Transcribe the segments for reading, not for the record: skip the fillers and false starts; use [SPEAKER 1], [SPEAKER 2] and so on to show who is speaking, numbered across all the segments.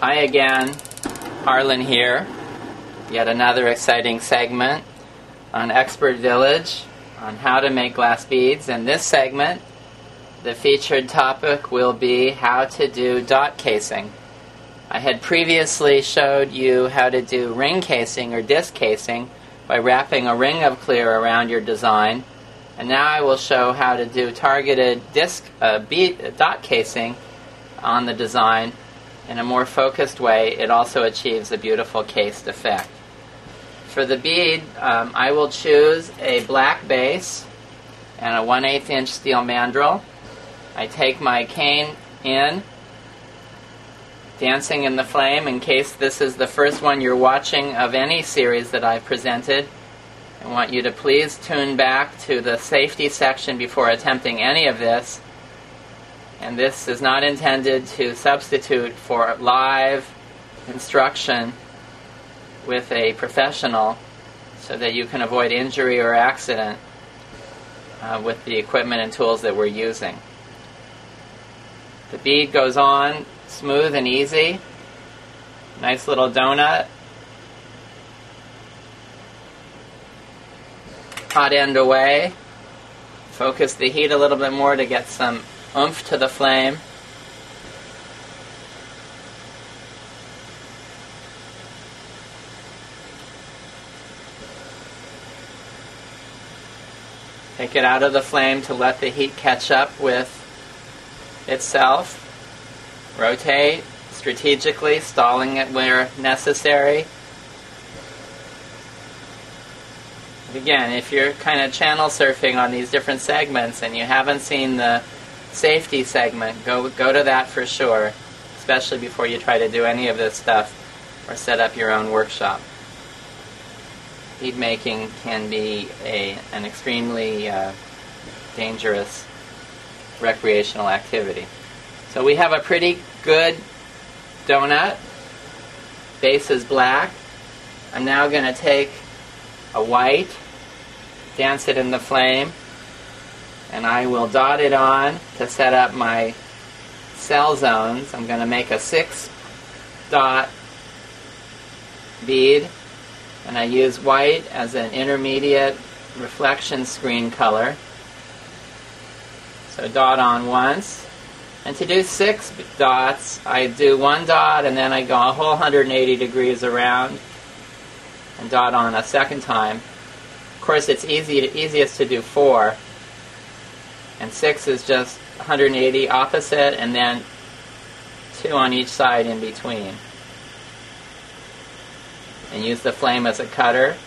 [SPEAKER 1] Hi again, Harlan here. Yet another exciting segment on Expert Village on how to make glass beads. In this segment, the featured topic will be how to do dot casing. I had previously showed you how to do ring casing or disc casing by wrapping a ring of clear around your design, and now I will show how to do targeted dot casing on the design in a more focused way. It also achieves a beautiful cased effect. For the bead, I will choose a black base and a 1/8 inch steel mandrel. I take my cane in, dancing in the flame. In case this is the first one you're watching of any series that I've presented, I want you to please tune back to the safety section before attempting any of this. And this is not intended to substitute for live instruction with a professional so that you can avoid injury or accident with the equipment and tools that we're using. The bead goes on smooth and easy. Nice little donut. Hot end away. Focus the heat a little bit more to get some oomph to the flame. Take it out of the flame to let the heat catch up with itself. Rotate strategically, stalling it where necessary. Again, if you're kind of channel surfing on these different segments and you haven't seen the safety segment, go to that for sure, especially before you try to do any of this stuff or set up your own workshop. Bead making can be an extremely dangerous recreational activity. So we have a pretty good donut. Base is black. I'm now going to take a white, dance it in the flame, and I will dot it on to set up my cell zones. I'm going to make a 6-dot bead, and I use white as an intermediate reflection screen color. So dot on once. And to do 6 dots, I do 1 dot and then I go a whole 180 degrees around and dot on a second time. Of course, it's easiest to do 4. And 6 is just 180 opposite, and then 2 on each side in between. And use the flame as a cutter.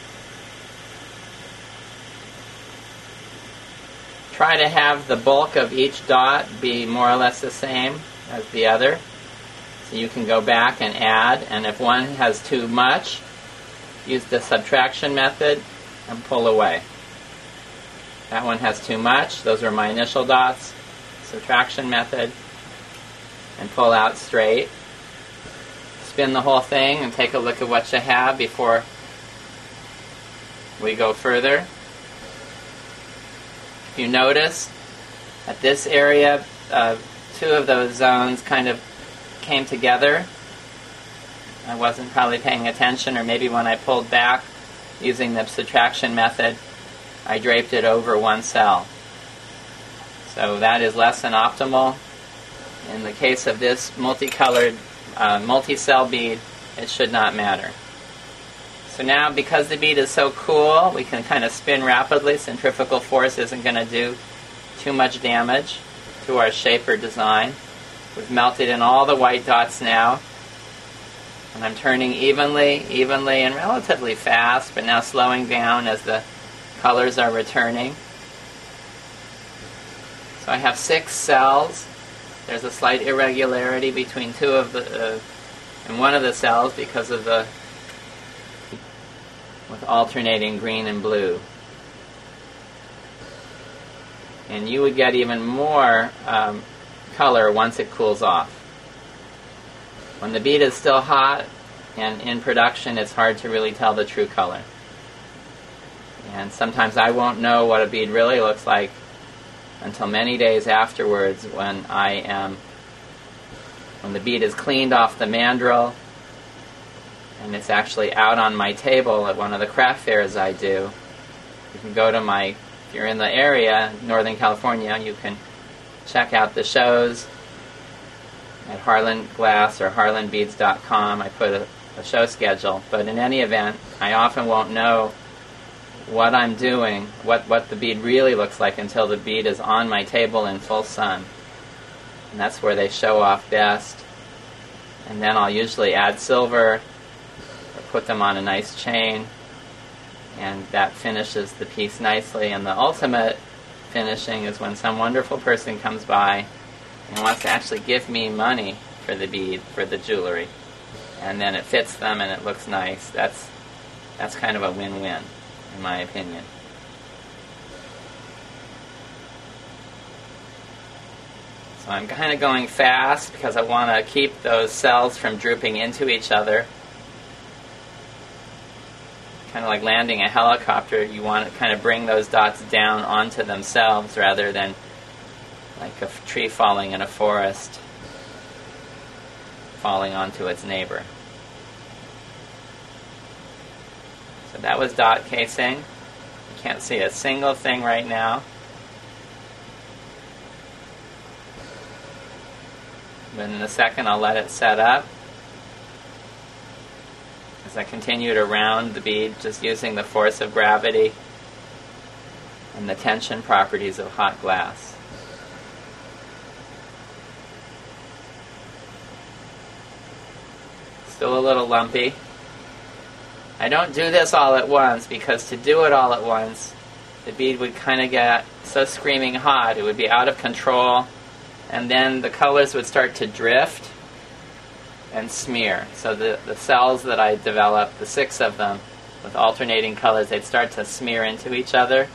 [SPEAKER 1] Try to have the bulk of each dot be more or less the same as the other. So you can go back and add, and if one has too much, use the subtraction method and pull away. That one has too much. Those are my initial dots. Subtraction method, and pull out straight. Spin the whole thing and take a look at what you have before we go further. If you notice, at this area, 2 of those zones kind of came together. I wasn't probably paying attention, or maybe when I pulled back using the subtraction method, I draped it over one cell. So that is less than optimal. In the case of this multicolored, multi-cell bead, it should not matter. So now, because the bead is so cool, we can kind of spin rapidly. Centrifugal force isn't going to do too much damage to our shape or design. We've melted in all the white dots now. And I'm turning evenly and relatively fast, but now slowing down as the colors are returning. So I have 6 cells. There's a slight irregularity between and one of the cells because of with alternating green and blue. And you would get even more color once it cools off. When the bead is still hot and in production, it's hard to really tell the true color. And sometimes I won't know what a bead really looks like until many days afterwards, when I am when the bead is cleaned off the mandrel and it's actually out on my table at one of the craft fairs I do, you can go to if you're in the area, Northern California, you can check out the shows at Harlan Glass or harlanbeads.com. I put a show schedule, but in any event, I often won't know what I'm doing, what the bead really looks like until the bead is on my table in full sun. And that's where they show off best. And then I'll usually add silver or put them on a nice chain, and that finishes the piece nicely. And the ultimate finishing is when some wonderful person comes by and wants to actually give me money for the bead, for the jewelry. And then it fits them and it looks nice. That's kind of a win-win, in my opinion. So I'm kind of going fast because I want to keep those cells from drooping into each other. Kind of like landing a helicopter, you want to kind of bring those dots down onto themselves rather than like a tree falling in a forest falling onto its neighbor. So that was dot casing. You can't see a single thing right now. But in a second I'll let it set up. As I continue to round the bead, just using the force of gravity and the tension properties of hot glass. Still a little lumpy. I don't do this all at once because to do it all at once, the bead would kind of get so screaming hot, it would be out of control, and then the colors would start to drift and smear. So the cells that I developed, the 6 of them, with alternating colors, they'd start to smear into each other,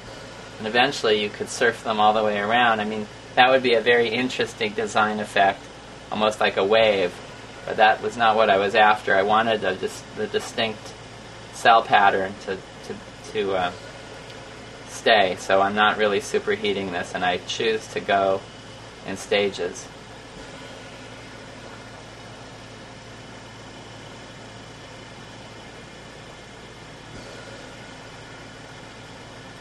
[SPEAKER 1] and eventually you could surf them all the way around. I mean, that would be a very interesting design effect, almost like a wave, but that was not what I was after. I wanted the distinct cell pattern to stay, so I'm not really superheating this, and I choose to go in stages.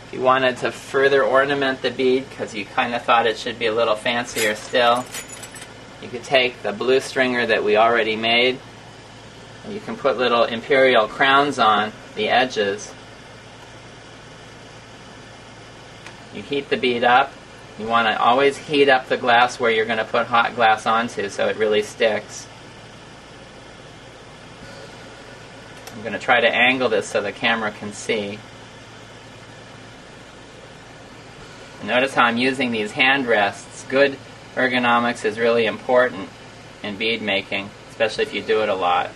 [SPEAKER 1] If you wanted to further ornament the bead, because you kind of thought it should be a little fancier still, you could take the blue stringer that we already made, and you can put little imperial crowns on the edges. You heat the bead up. You want to always heat up the glass where you're going to put hot glass onto so it really sticks. I'm going to try to angle this so the camera can see. And notice how I'm using these hand rests. Good ergonomics is really important in bead making, especially if you do it a lot.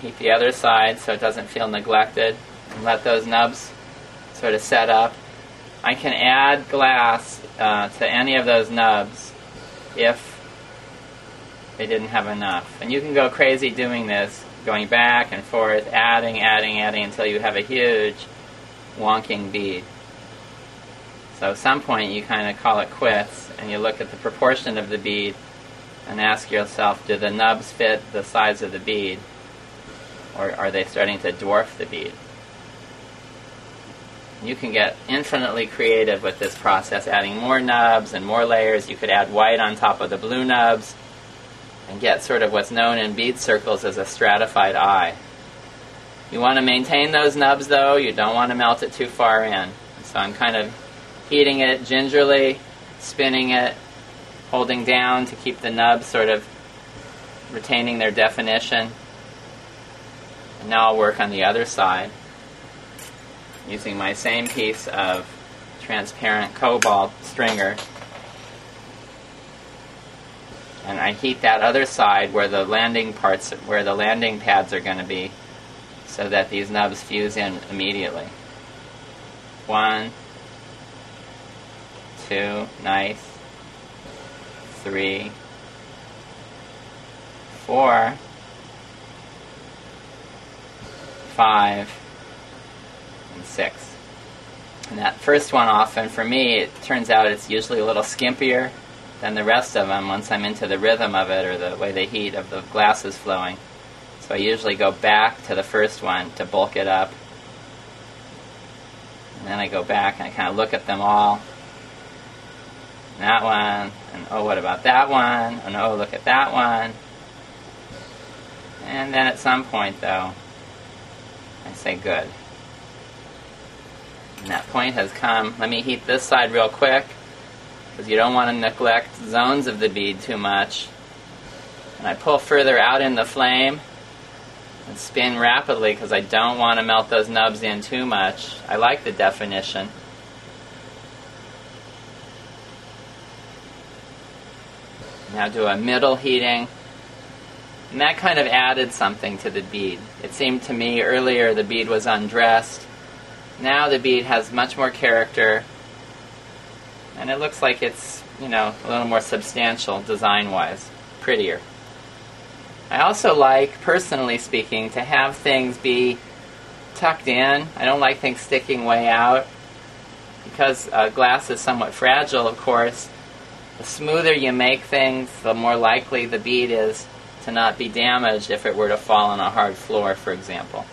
[SPEAKER 1] Heat the other side so it doesn't feel neglected, and let those nubs sort of set up. I can add glass to any of those nubs if they didn't have enough. And you can go crazy doing this, going back and forth, adding until you have a huge wonking bead. So at some point you kind of call it quits and you look at the proportion of the bead and ask yourself, do the nubs fit the size of the bead? Or are they starting to dwarf the bead? You can get infinitely creative with this process, adding more nubs and more layers. You could add white on top of the blue nubs and get sort of what's known in bead circles as a stratified eye. You want to maintain those nubs though, you don't want to melt it too far in. So I'm kind of heating it gingerly, spinning it, holding down to keep the nubs sort of retaining their definition. And now I'll work on the other side using my same piece of transparent cobalt stringer. And I heat that other side where the landing parts, where the landing pads are going to be, so that these nubs fuse in immediately. 1, 2, nice. 3, 4, 5, and 6. And that first one often, for me, it turns out it's usually a little skimpier than the rest of them once I'm into the rhythm of it or the way the heat of the glass is flowing. So I usually go back to the first one to bulk it up. And then I go back and I kind of look at them all. And that one, and oh, what about that one? And oh, look at that one. And then at some point, though, I say good. And that point has come. Let me heat this side real quick, because you don't want to neglect zones of the bead too much. And I pull further out in the flame and spin rapidly because I don't want to melt those nubs in too much. I like the definition. Now do a middle heating. And that kind of added something to the bead. It seemed to me earlier the bead was undressed. Now the bead has much more character. And it looks like it's, a little more substantial design-wise. Prettier. I also like, personally speaking, to have things be tucked in. I don't like things sticking way out. Because glass is somewhat fragile, of course, the smoother you make things, the more likely the bead is to not be damaged if it were to fall on a hard floor, for example.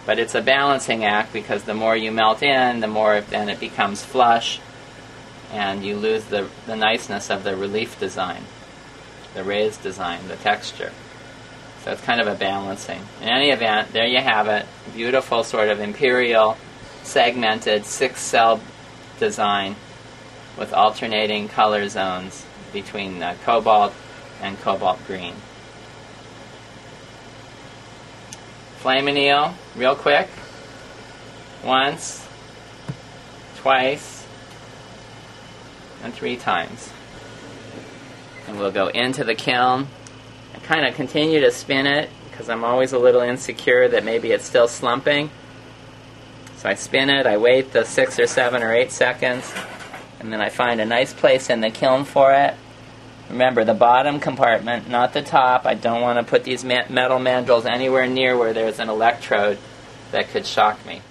[SPEAKER 1] But it's a balancing act because the more you melt in, the more then it becomes flush, and you lose the niceness of the relief design, the raised design, the texture. So it's kind of a balancing. In any event, there you have it. Beautiful sort of imperial, segmented, 6-cell design with alternating color zones between cobalt and cobalt green. Flame anneal, real quick. Once, twice, and 3 times. And we'll go into the kiln and kind of continue to spin it because I'm always a little insecure that maybe it's still slumping. So I spin it, I wait the 6 or 7 or 8 seconds, and then I find a nice place in the kiln for it. Remember, the bottom compartment, not the top. I don't want to put these metal mandrels anywhere near where there's an electrode that could shock me.